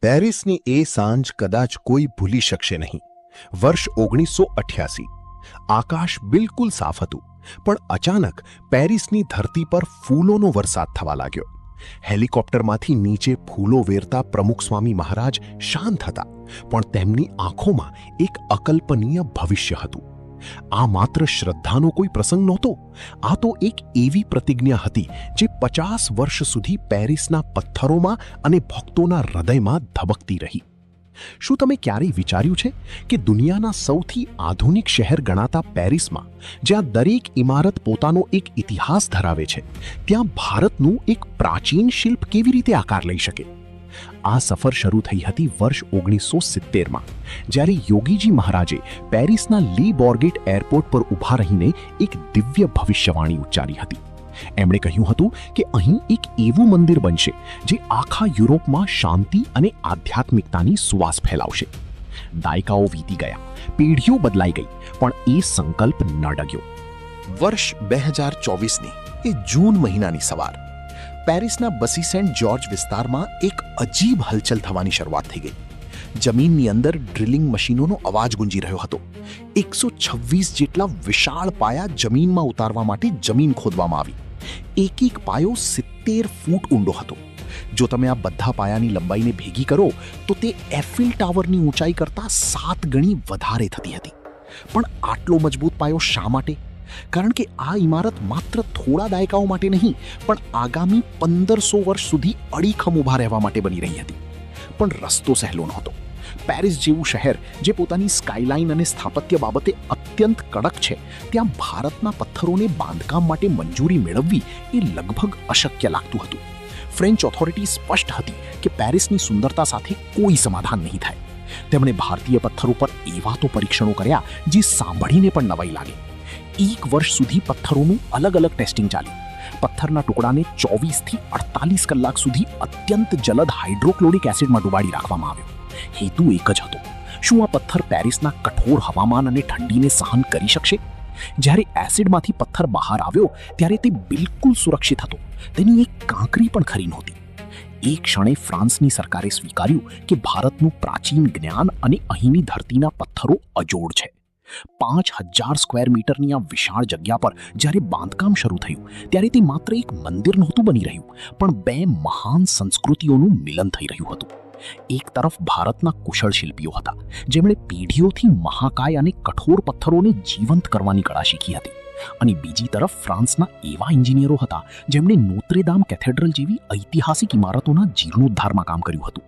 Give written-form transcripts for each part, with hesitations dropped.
પેરિસની એ સાંજ કદાચ કોઈ ભૂલી શકશે નહીં. વર્ષ 1988. આકાશ બિલકુલ સાફ હતું, પણ અચાનક પેરિસની ધરતી પર ફૂલોનો વરસાદ થવા લાગ્યો. હેલિકોપ્ટરમાંથી નીચે ફૂલો વેરતા પ્રમુખ સ્વામી મહારાજ શાંત હતા, પણ તેમની આંખોમાં એક અકલ્પનીય ભવિષ્ય હતું. આ માત્ર શ્રદ્ધાનો કોઈ પ્રસંગ નહોતો, આ તો એક એવી પ્રતિજ્ઞા હતી જે 50 વર્ષ સુધી પેરિસના પથ્થરોમાં અને ભક્તોના હૃદયમાં ધબકતી રહી. શું તમે ક્યારેય વિચાર્યું છે કે દુનિયાના સૌથી આધુનિક શહેર ગણાતા પેરિસમાં, જ્યાં દરેક ઇમારત પોતાનો એક ઇતિહાસ ધરાવે છે, ત્યાં ભારતનું એક પ્રાચીન શિલ્પ કેવી રીતે આકાર લઈ શકે? આ સફર શરૂ થઈ હતી વર્ષ 1970માં, જ્યારે યોગીજી મહારાજે પેરિસના લી બોર્ગેટ એરપોર્ટ પર ઊભા રહીને એક દિવ્ય ભવિષ્યવાણી ઉચ્ચારી હતી. એમણે કહ્યું હતું કે અહીં એક એવું મંદિર બનશે જે આખા યુરોપમાં શાંતિ અને આધ્યાત્મિકતાની સુવાસ ફેલાવશે. દાયકાઓ વીતી ગયા, પેઢીઓ બદલાઈ ગઈ, પણ એ સંકલ્પ ન ડગ્યો. વર્ષ 2024ની એ જૂન મહિનાની સવાર, પેરિસના બસી સેન્ટ જ્યોર્જ વિસ્તારમાં એક અજીબ હલચલ થવાની શરૂઆત થઈ ગઈ. જમીનની અંદર ડ્રિલિંગ મશીનોનો અવાજ ગુંજી રહ્યો હતો. 126 જેટલા વિશાળ પાયા જમીનમાં ઉતારવા માટે જમીન ખોદવામાં આવી. એક એક પાયો 70 ફૂટ ઊંડો હતો. જો તમે આ બધા પાયાની લંબાઈને ભેગી કરો તો તે એફિલ ટાવરની ઊંચાઈ કરતાં 7 ગણી વધારે થતી હતી. પણ આટલો મજબૂત પાયો શા માટે? કારણ કે આ ઇમારત માત્ર થોડા દાયકાઓ માટે નહીં, પણ આગામી 1500 વર્ષ સુધી અડીખમ ઊભા રહેવા માટે બની રહી હતી. પણ રસ્તો સહેલો નહોતો. પેરિસ જેવું શહેર જે પોતાની સ્કાયલાઇન અને સ્થાપત્ય બાબતે અત્યંત કડક છે, ત્યાં ભારતના પથ્થરોને બાંધકામ માટે મંજૂરી મેળવવી એ લગભગ અશક્ય લાગતું હતું. ફ્રેન્ચ ઓથોરિટી સ્પષ્ટ હતી કે પેરિસની સુંદરતા સાથે કોઈ સમાધાન નહીં થાય. તેમણે ભારતીય પથ્થરો પર એવા તો પરીક્ષણો કર્યા જે સાંભળીને પણ નવાઈ લાગે. 1 વર્ષ સુધી પથ્થરોનું અલગ અલગ ટેસ્ટિંગ ચાલ્યું. પથ્થરના ટુકડાને 24 થી 48 કલાક સુધી અત્યંત જલદ હાઇડ્રોક્લોરિક એસિડમાં ડુબાડી રાખવામાં આવ્યો. હેતુ એક જ હતો: શું આ પથ્થર પેરિસના કઠોર હવામાન અને ઠંડીને સહન કરી શકશે? જ્યારે એસિડમાંથી પથ્થર બહાર આવ્યો ત્યારે તે બિલકુલ સુરક્ષિત હતો. તેની એક કાંકરી પણ ખરી નહોતી. એક ક્ષણે ફ્રાન્સની સરકારે સ્વીકાર્યું કે ભારતનું પ્રાચીન જ્ઞાન અને અહીંની ધરતીના પથ્થરો અજોડ છે. 5000 સ્ક્વેર મીટરની આ વિશાળ જગ્યા પર જ્યારે બાંધકામ શરૂ થયું ત્યારે તે માત્ર એક મંદિર નહોતું બની રહ્યું, પણ 2 મહાન સંસ્કૃતિઓનું મિલન થઈ રહ્યું હતું. એક તરફ ભારતના કુશળ શિલ્પીઓ હતા, જેમણે પેઢીઓથી મહાકાય અને કઠોર પથ્થરોને જીવંત કરવાની કળા શીખી હતી, અને બીજી તરફ ફ્રાન્સના એવા એન્જિનિયરો હતા જેમણે નોત્રે દામ કેથેડ્રલ જેવી ઐતિહાસિક ઇમારતોના જીર્ણોદ્ધારમાં કામ કર્યું હતું.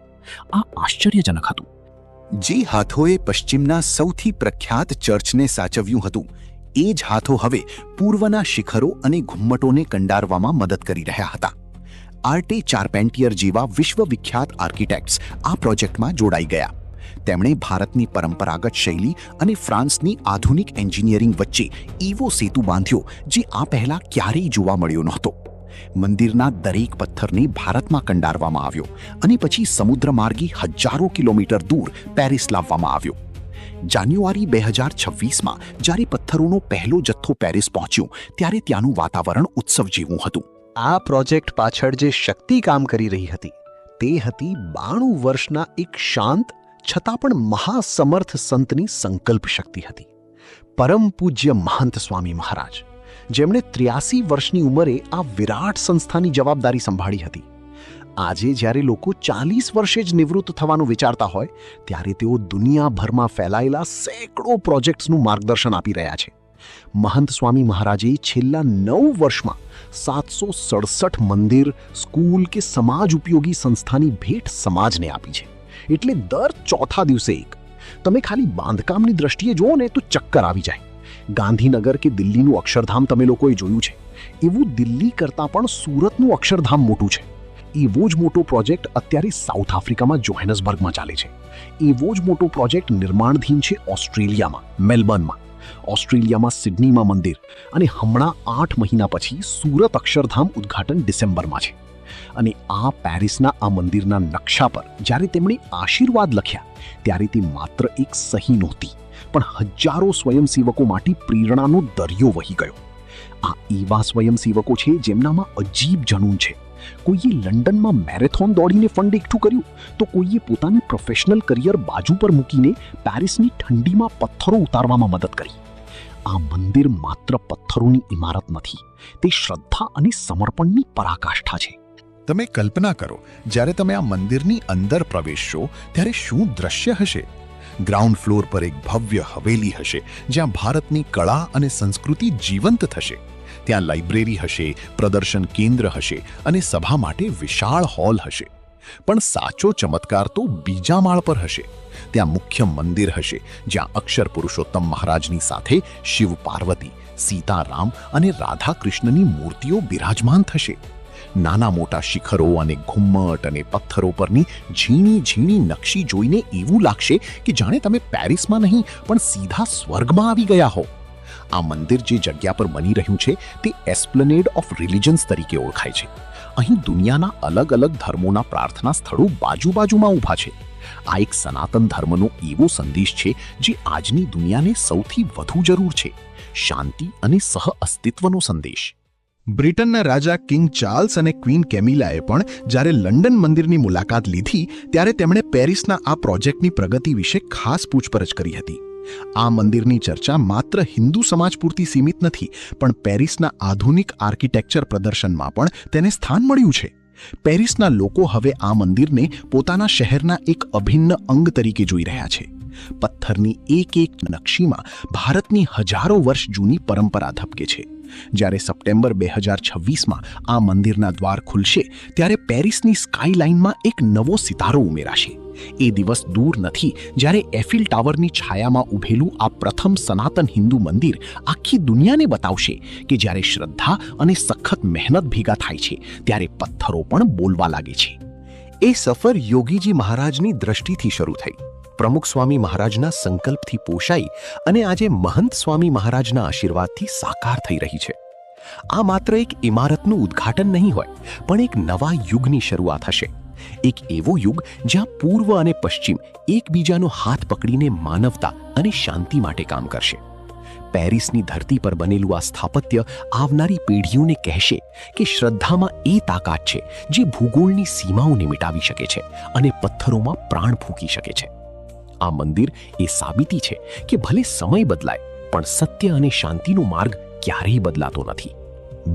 આ આશ્ચર્યજનક હતું. જે હાથોએ પશ્ચિમના સૌથી પ્રખ્યાત ચર્ચને સાચવ્યું હતું, એ જ હાથો હવે પૂર્વના શિખરો અને ઘુમ્મટોને કંડારવામાં મદદ કરી રહ્યા હતા. આર્ટે ચાર્પેન્ટિયર જેવા વિશ્વવિખ્યાત આર્કિટેક્ટ્સ આ પ્રોજેક્ટમાં જોડાઈ ગયા. તેમણે ભારતની પરંપરાગત શૈલી અને ફ્રાન્સની આધુનિક એન્જિનિયરિંગ વચ્ચે એવો સેતુ બાંધ્યો જે આ પહેલા ક્યારેય જોવા મળ્યો નહોતો. મંદિરના દરેક પથ્થરને ભારતમાં કંડારવામાં આવ્યો અને પછી સમુદ્ર માર્ગે હજારો કિલોમીટર દૂર પેરિસ લાવવામાં આવ્યો. જાન્યુઆરી 2026માં જ્યારે પથ્થરોનો પહેલો જથ્થો પેરિસ પહોંચ્યો ત્યારે ત્યાંનું વાતાવરણ ઉત્સવ જેવું હતું. આ પ્રોજેક્ટ પાછળ જે શક્તિ કામ કરી રહી હતી તે હતી 92 વર્ષના એક શાંત છતાં પણ મહાસમર્થ સંતની સંકલ્પ શક્તિ હતી. પરમ પૂજ્ય મહંત સ્વામી મહારાજ, જેમણે 83 વર્ષની ઉંમરે આ વિરાટ સંસ્થાની જવાબદારી સંભાળી હતી. આજે જ્યારે લોકો 40 વર્ષે જ નિવૃત્ત થવાનું વિચારતા હોય, ત્યારે તેઓ દુનિયાભરમાં ફેલાયેલા સેંકડો પ્રોજેક્ટ્સનું માર્ગદર્શન આપી રહ્યા છે. મહંત સ્વામી મહારાજે છેલ્લા 9 વર્ષમાં 767 મંદિર, સ્કૂલ કે સમાજ ઉપયોગી સંસ્થાની ભેટ સમાજને આપી છે. એટલે દર ચોથા દિવસે એક. તમે ખાલી બાંધકામની દ્રષ્ટિએ જુઓ ને તો ચક્કર આવી જાય. ગાંધીનગર કે દિલ્હીનું અક્ષરધામ તમે લોકોએ જોયું છે, એવું દિલ્હી કરતાં પણ સુરતનું અક્ષરધામ મોટું છે. એવો જ મોટો પ્રોજેક્ટ અત્યારે સાઉથ આફ્રિકામાં જોહેન્સબર્ગમાં ચાલે છે. એવો જ મોટો પ્રોજેક્ટ નિર્માણધીન છે ઓસ્ટ્રેલિયામાં, મેલબર્નમાં. ઓસ્ટ્રેલિયામાં સિડનીમાં મંદિર, અને હમણાં 8 મહિના પછી સુરત અક્ષરધામ ઉદ્ઘાટન ડિસેમ્બરમાં છે. અને આ પેરિસના આ મંદિરના નકશા પર જ્યારે તેમણે આશીર્વાદ લખ્યા ત્યારે તે માત્ર એક સહી નહોતી, પણ હજારો સ્વયંસેવકો માટે પ્રેરણાનો દરિયો વહી ગયો. આ એવા સ્વયંસેવકો છે જેમનામાં અજીબ જનૂન છે, કોઈએ લંડનમાં મેરેથોન દોડીને ફંડ એકઠું કર્યું, તો કોઈએ પોતાનું પ્રોફેશનલ કરિયર બાજુ પર મૂકીને પેરિસની ઠંડીમાં પથ્થરો ઉતારવામાં મદદ કરી. આ મંદિર માત્ર પથ્થરોની ઇમારત નથી, તે શ્રદ્ધા અને સમર્પણની પરાકાષ્ઠા છે. તમે કલ્પના કરો, જ્યારે તમે આ મંદિરની અંદર પ્રવેશશો ત્યારે શું દ્રશ્ય હશે. ગ્રાઉન્ડ ફ્લોર પર એક ભવ્ય હવેલી હશે, જ્યાં ભારતની કળા અને સંસ્કૃતિ જીવંત થશે. ત્યાં લાઇબ્રેરી હશે, પ્રદર્શન કેન્દ્ર હશે અને સભા માટે વિશાળ હોલ હશે. પણ સાચો ચમત્કાર તો બીજા માળ પર હશે. ત્યાં મુખ્ય મંદિર હશે, જ્યાં અક્ષર પુરુષોત્તમ મહારાજની સાથે શિવ પાર્વતી, સીતારામ અને રાધા કૃષ્ણની મૂર્તિઓ બિરાજમાન થશે. નાના મોટા શિખરો અને ઘુમ્મટ અને પથ્થરો પરની ઝીણી ઝીણી નકશી જોઈને એવું લાગશે કે જાણે તમે પેરિસમાં નહીં પણ સીધા સ્વર્ગમાં આવી ગયા હો. આ મંદિર જે જગ્યા પર બની રહ્યું છે તે એસ્પ્લેનેડ ઓફ રિલિજન્સ તરીકે ઓળખાય છે. અહીં દુનિયાના અલગ અલગ ધર્મોના પ્રાર્થના સ્થળો બાજુ બાજુમાં ઊભા છે. આ એક સનાતન ધર્મનો એવો સંદેશ છે જે આજની દુનિયાને સૌથી વધુ જરૂર છે, શાંતિ અને સહઅસ્તિત્વનો સંદેશ. બ્રિટનના રાજા કિંગ ચાર્લ્સ અને ક્વીન કેમિલાએ પણ જ્યારે લંડન મંદિરની મુલાકાત લીધી ત્યારે તેમણે પેરિસના આ પ્રોજેક્ટની પ્રગતિ વિશે ખાસ પૂછપરછ કરી હતી. આ મંદિરની ચર્ચા માત્ર હિન્દુ સમાજ પૂરતી સીમિત નથી, પણ પેરિસના આધુનિક આર્કિટેક્ચર પ્રદર્શનમાં પણ તેને સ્થાન મળ્યું છે. પેરિસના લોકો હવે આ મંદિરને પોતાના શહેરના એક અભિન્ન અંગ તરીકે જોઈ રહ્યા છે. પથ્થરની એક એક નકશીમાં ભારતની હજારો વર્ષ જૂની પરંપરા ધબકે છે. જ્યારે સપ્ટેમ્બર 2026માં આ મંદિરના દ્વાર ખુલશે ત્યારે પેરિસની સ્કાયલાઇનમાં એક નવો સિતારો ઉમેરાશે. એ દિવસ દૂર નથી જ્યારે એફિલ ટાવરની છાયામાં ઊભેલું આ પ્રથમ સનાતન હિન્દુ મંદિર આખી દુનિયાને બતાવશે કે જ્યારે શ્રદ્ધા અને સખત મહેનત ભેગા થાય છે ત્યારે પથ્થરો પણ બોલવા લાગે છે. એ સફર યોગીજી મહારાજની દ્રષ્ટિથી શરૂ થઈ, પ્રમુખ સ્વામી મહારાજના સંકલ્પથી પોષાઈ અને આજે મહંત સ્વામી મહારાજના આશીર્વાદથી સાકાર થઈ રહી છે. આ માત્ર એક ઇમારતનું ઉદ્ઘાટન નહીં હોય, પણ એક નવા યુગની શરૂઆત હશે. એક એવો યુગ જ્યાં પૂર્વ અને પશ્ચિમ એકબીજાનો હાથ પકડીને માનવતા અને શાંતિ માટે કામ કરશે. પેરિસની ધરતી પર બનેલું આ સ્થાપત્ય આવનારી પેઢીઓને કહેશે કે શ્રદ્ધામાં એ તાકાત છે જે ભૂગોળની સીમાઓને મિટાવી શકે છે અને પથ્થરોમાં પ્રાણ ફૂંકી શકે છે. આ મંદિર એ સાબિતી છે કે ભલે સમય બદલાય પણ સત્ય અને શાંતિનો માર્ગ ક્યારેય બદલાતો નથી.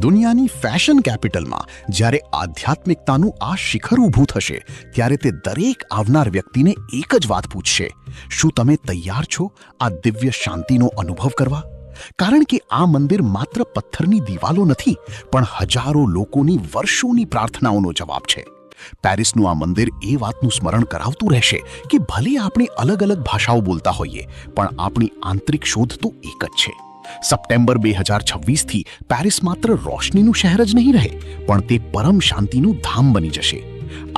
દુનિયાની ફેશન કેપિટલમાં જ્યારે આધ્યાત્મિકતાનું આ શિખર ઊભું થશે ત્યારે તે દરેક આવનાર વ્યક્તિને એક જ વાત પૂછશે: શું તમે તૈયાર છો આ દિવ્ય શાંતિનો અનુભવ કરવા? કારણ કે આ મંદિર માત્ર પથ્થરની દિવાલો નથી, પણ હજારો લોકોની વર્ષોની પ્રાર્થનાઓનો જવાબ છે. પેરિસનું આ મંદિર એ વાતનું સ્મરણ કરાવતું રહેશે કે ભલે આપણે અલગ અલગ ભાષાઓ બોલતા હોઈએ, પણ આપણી આંતરિક શોધ તો એક જ છે. સપ્ટેમ્બર 2026થી પેરિસ માત્ર રોશનીનું શહેર જ નહીં રહે, પણ તે પરમ શાંતિનું ધામ બની જશે.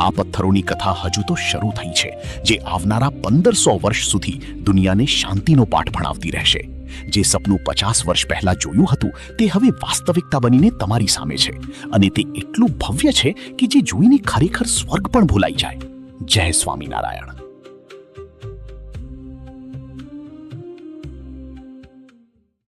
આ પથ્થરોની કથા હજુ તો શરૂ થઈ છે, જે આવનારા 1500 વર્ષ સુધી દુનિયાને શાંતિનો પાઠ ભણાવતી રહેશે. જે સપનું 50 વર્ષ પહેલા જોયું હતું તે હવે વાસ્તવિકતા બનીને તમારી સામે છે, અને તે એટલું ભવ્ય છે કે જે જોઈને ખરેખર સ્વર્ગ પણ ભૂલાઈ જાય. જય સ્વામિનારાયણ.